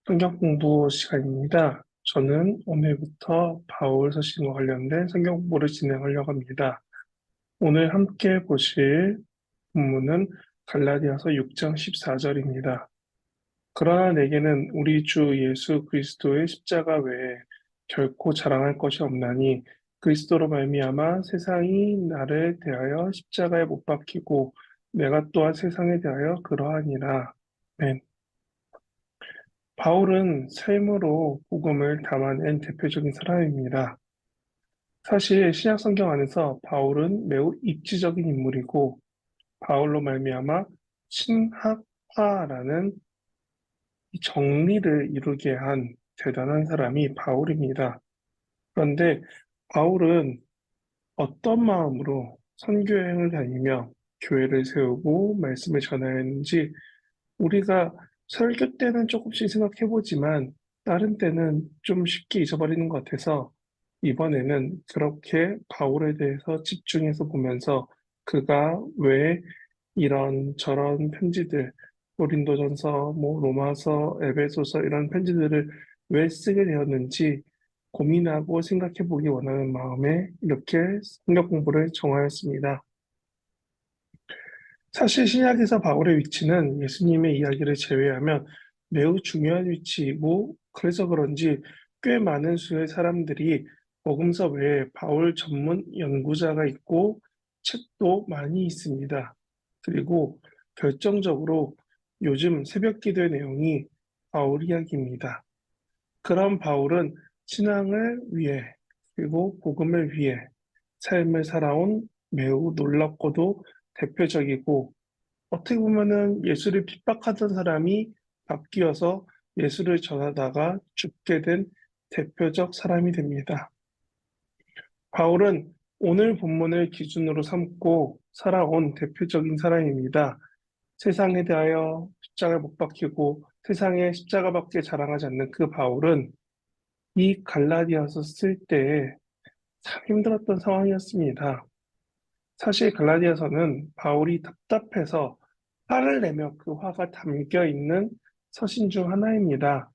성경 공부 시간입니다. 저는 오늘부터 바울 서신과 관련된 성경 공부를 진행하려고 합니다. 오늘 함께 보실 본문은 갈라디아서 6장 14절입니다. 그러나 내게는 우리 주 예수 그리스도의 십자가 외에 결코 자랑할 것이 없나니 그리스도로 말미암아 세상이 나를 대하여 십자가에 못 박히고 내가 또한 세상에 대하여 그러하니라. 아멘. 바울은 삶으로 복음을 담아낸 대표적인 사람입니다. 사실 신약 성경 안에서 바울은 매우 입지적인 인물이고 바울로 말미암아 신학파라는 이 정리를 이루게 한 대단한 사람이 바울입니다. 그런데 바울은 어떤 마음으로 선교여행을 다니며 교회를 세우고 말씀을 전해야 했는지 우리가 설교 때는 조금씩 생각해 보지만 다른 때는 좀 쉽게 잊어버리는 것 같아서 이번에는 그렇게 바울에 대해서 집중해서 보면서 그가 왜 이런 저런 편지들, 고린도전서, 로마서, 에베소서 이런 편지들을 왜 쓰게 되었는지 고민하고 생각해 보기 원하는 마음에 이렇게 성경 공부를 정하였습니다. 사실 신약에서 바울의 위치는 예수님의 이야기를 제외하면 매우 중요한 위치이고 그래서 그런지 꽤 많은 수의 사람들이 복음서 외에 바울 전문 연구자가 있고 책도 많이 있습니다. 그리고 결정적으로 요즘 새벽 기도의 내용이 바울 이야기입니다. 그런 바울은 신앙을 위해 그리고 복음을 위해 삶을 살아온 매우 놀랍고도 대표적이고 어떻게 보면은 예수를 핍박하던 사람이 바뀌어서 예수를 전하다가 죽게 된 대표적 사람이 됩니다. 바울은 오늘 본문을 기준으로 삼고 살아온 대표적인 사람입니다. 세상에 대하여 십자가에 못 박히고 세상에 십자가밖에 자랑하지 않는 그 바울은 이 갈라디아서 쓸 때에 참 힘들었던 상황이었습니다. 사실 갈라디아서는 바울이 답답해서 화를 내며 그 화가 담겨 있는 서신 중 하나입니다.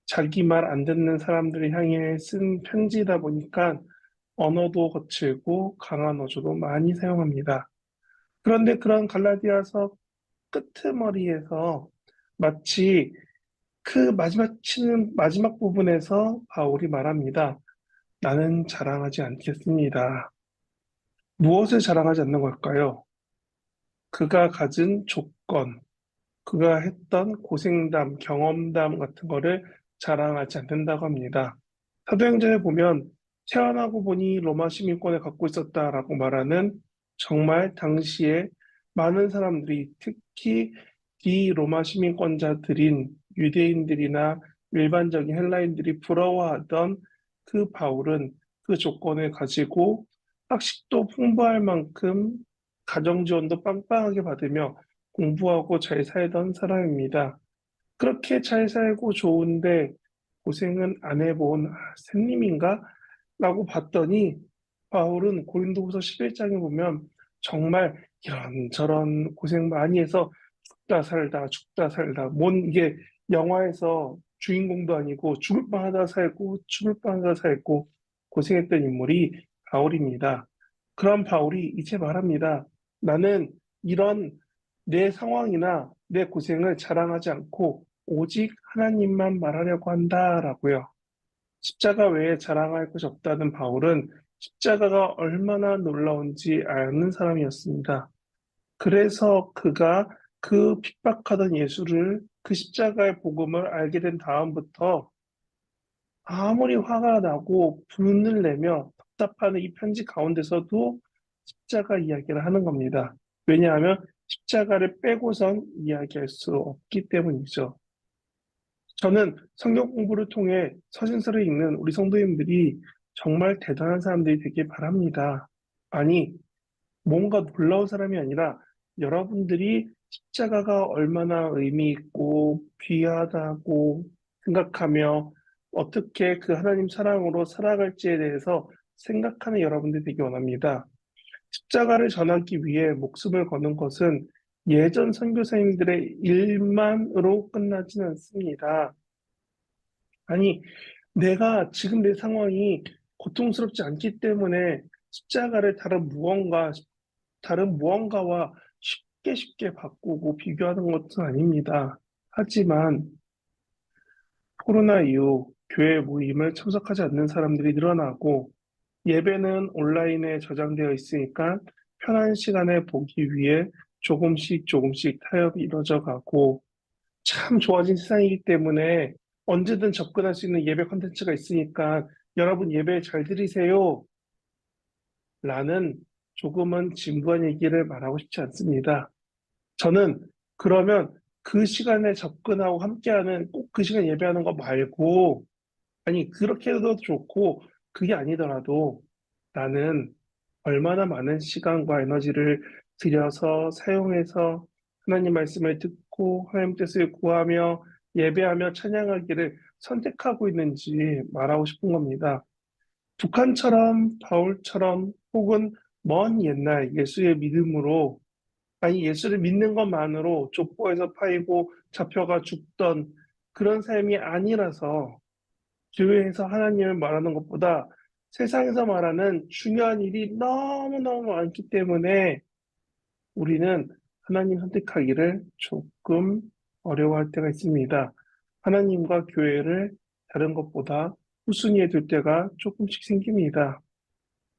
자기 말 안 듣는 사람들을 향해 쓴 편지다 보니까 언어도 거칠고 강한 어조도 많이 사용합니다. 그런데 그런 갈라디아서 끄트머리에서 마치 그 마지막 부분에서 바울이 말합니다. 나는 자랑하지 않겠습니다. 무엇을 자랑하지 않는 걸까요? 그가 가진 조건, 그가 했던 고생담, 경험담 같은 거를 자랑하지 않는다고 합니다. 사도행전에 보면 태어나고 보니 로마 시민권을 갖고 있었다라고 말하는 정말 당시에 많은 사람들이 특히 비로마 시민권자들인 유대인들이나 일반적인 헬라인들이 부러워하던 그 바울은 그 조건을 가지고 학식도 풍부할 만큼 가정 지원도 빵빵하게 받으며 공부하고 잘 살던 사람입니다. 그렇게 잘 살고 좋은데 고생은 안 해본 샌님인가? 라고 봤더니 바울은 고린도후서 11장에 보면 정말 이런저런 고생 많이 해서 죽다 살다 죽다 살다 뭔 이게 영화에서 주인공도 아니고 죽을 뻔하다 살고 죽을 뻔하다 살고 고생했던 인물이 바울입니다. 그런 바울이 이제 말합니다. 나는 이런 내 상황이나 내 고생을 자랑하지 않고 오직 하나님만 말하려고 한다라고요. 십자가 외에 자랑할 것이 없다는 바울은 십자가가 얼마나 놀라운지 아는 사람이었습니다. 그래서 그가 그 핍박하던 예수를 그 십자가의 복음을 알게 된 다음부터 아무리 화가 나고 분을 내며 답답한 이 편지 가운데서도 십자가 이야기를 하는 겁니다. 왜냐하면 십자가를 빼고선 이야기할 수 없기 때문이죠. 저는 성경 공부를 통해 서신서를 읽는 우리 성도님들이 정말 대단한 사람들이 되길 바랍니다. 아니, 뭔가 놀라운 사람이 아니라 여러분들이 십자가가 얼마나 의미 있고 귀하다고 생각하며 어떻게 그 하나님 사랑으로 살아갈지에 대해서 생각하는 여러분들이 되기 원합니다. 십자가를 전하기 위해 목숨을 거는 것은 예전 선교사님들의 일만으로 끝나지는 않습니다. 아니, 내가 지금 내 상황이 고통스럽지 않기 때문에 십자가를 다른 무언가와 쉽게 쉽게 바꾸고 비교하는 것은 아닙니다. 하지만 코로나 이후 교회 모임을 참석하지 않는 사람들이 늘어나고 예배는 온라인에 저장되어 있으니까 편한 시간에 보기 위해 조금씩 조금씩 타협이 이루어져 가고 참 좋아진 세상이기 때문에 언제든 접근할 수 있는 예배 콘텐츠가 있으니까 여러분 예배 잘 드리세요 라는 조금은 진부한 얘기를 말하고 싶지 않습니다. 저는 그러면 그 시간에 접근하고 함께하는 꼭 그 시간 예배하는 거 말고 아니 그렇게 해도 좋고 그게 아니더라도 나는 얼마나 많은 시간과 에너지를 들여서 사용해서 하나님 말씀을 듣고 하나님 뜻을 구하며 예배하며 찬양하기를 선택하고 있는지 말하고 싶은 겁니다. 북한처럼 바울처럼 혹은 먼 옛날 예수의 믿음으로 아니 예수를 믿는 것만으로 족보에서 파이고 잡혀가 죽던 그런 삶이 아니라서 교회에서 하나님을 말하는 것보다 세상에서 말하는 중요한 일이 너무너무 많기 때문에 우리는 하나님 선택하기를 조금 어려워할 때가 있습니다. 하나님과 교회를 다른 것보다 우선위에 둘 때가 조금씩 생깁니다.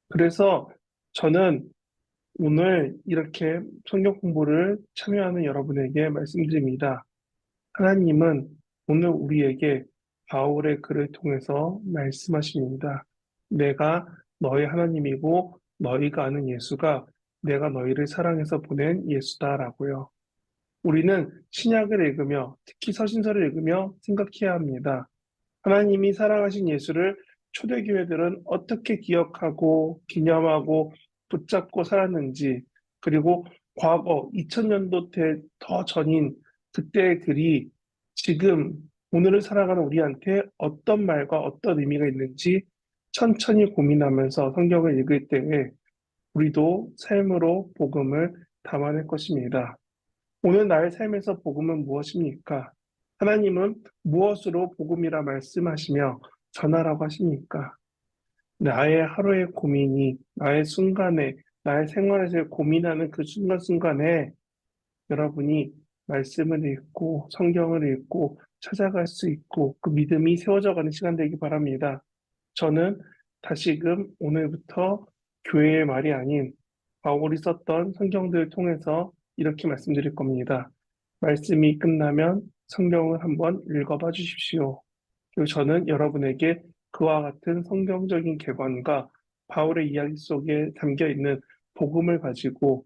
그래서 저는 오늘 이렇게 성경 공부를 참여하는 여러분에게 말씀드립니다. 하나님은 오늘 우리에게 바울의 글을 통해서 말씀하십니다. 내가 너의 하나님이고 너희가 아는 예수가 내가 너희를 사랑해서 보낸 예수다라고요. 우리는 신약을 읽으며 특히 서신서를 읽으며 생각해야 합니다. 하나님이 사랑하신 예수를 초대교회들은 어떻게 기억하고 기념하고 붙잡고 살았는지, 그리고 과거 2000년도 때 더 전인 그때의 글이 지금 오늘을 살아가는 우리한테 어떤 말과 어떤 의미가 있는지 천천히 고민하면서 성경을 읽을 때에 우리도 삶으로 복음을 담아낼 것입니다. 오늘 나의 삶에서 복음은 무엇입니까? 하나님은 무엇으로 복음이라 말씀하시며 전하라고 하십니까? 나의 하루의 고민이 나의 순간에 나의 생활에서 고민하는 그 순간순간에 여러분이 말씀을 읽고 성경을 읽고 찾아갈 수 있고 그 믿음이 세워져가는 시간 되기 바랍니다. 저는 다시금 오늘부터 교회의 말이 아닌 바울이 썼던 성경들을 통해서 이렇게 말씀드릴 겁니다. 말씀이 끝나면 성경을 한번 읽어봐 주십시오. 그리고 저는 여러분에게 그와 같은 성경적인 개관과 바울의 이야기 속에 담겨 있는 복음을 가지고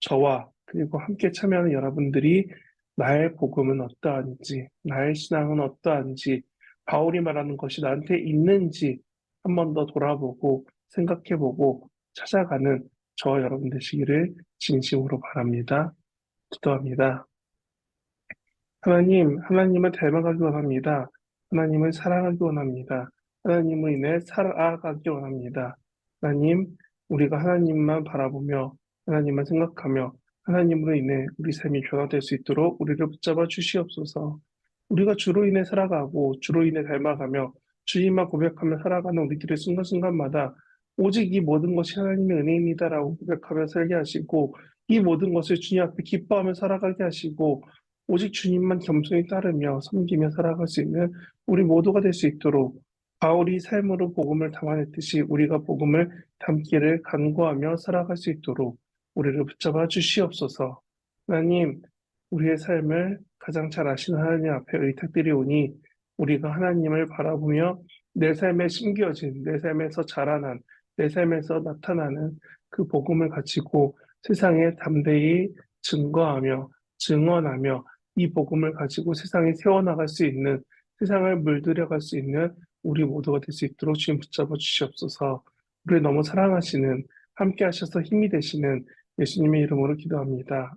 저와 그리고 함께 참여하는 여러분들이 나의 복음은 어떠한지, 나의 신앙은 어떠한지, 바울이 말하는 것이 나한테 있는지 한 번 더 돌아보고 생각해보고 찾아가는 저와 여러분 되시기를 진심으로 바랍니다. 기도합니다. 하나님을 닮아가기 원합니다. 하나님을 사랑하기 원합니다. 하나님을 인해 살아가기 원합니다. 하나님, 우리가 하나님만 바라보며 하나님만 생각하며 하나님으로 인해 우리 삶이 변화될 수 있도록 우리를 붙잡아 주시옵소서. 우리가 주로 인해 살아가고 주로 인해 닮아가며 주님만 고백하며 살아가는 우리들의 순간순간마다 오직 이 모든 것이 하나님의 은혜입니다라고 고백하며 살게 하시고 이 모든 것을 주님 앞에 기뻐하며 살아가게 하시고 오직 주님만 겸손히 따르며 섬기며 살아갈 수 있는 우리 모두가 될 수 있도록 바울이 삶으로 복음을 담아냈듯이 우리가 복음을 담기를 간구하며 살아갈 수 있도록 우리를 붙잡아 주시옵소서. 하나님, 우리의 삶을 가장 잘 아시는 하나님 앞에 의탁드리오니 우리가 하나님을 바라보며 내 삶에 심겨진, 내 삶에서 자라난, 내 삶에서 나타나는 그 복음을 가지고 세상에 담대히 증거하며 증언하며 이 복음을 가지고 세상에 세워나갈 수 있는 세상을 물들여갈 수 있는 우리 모두가 될 수 있도록 주님 붙잡아 주시옵소서. 우리를 너무 사랑하시는 함께 하셔서 힘이 되시는 예수님의 이름으로 기도합니다.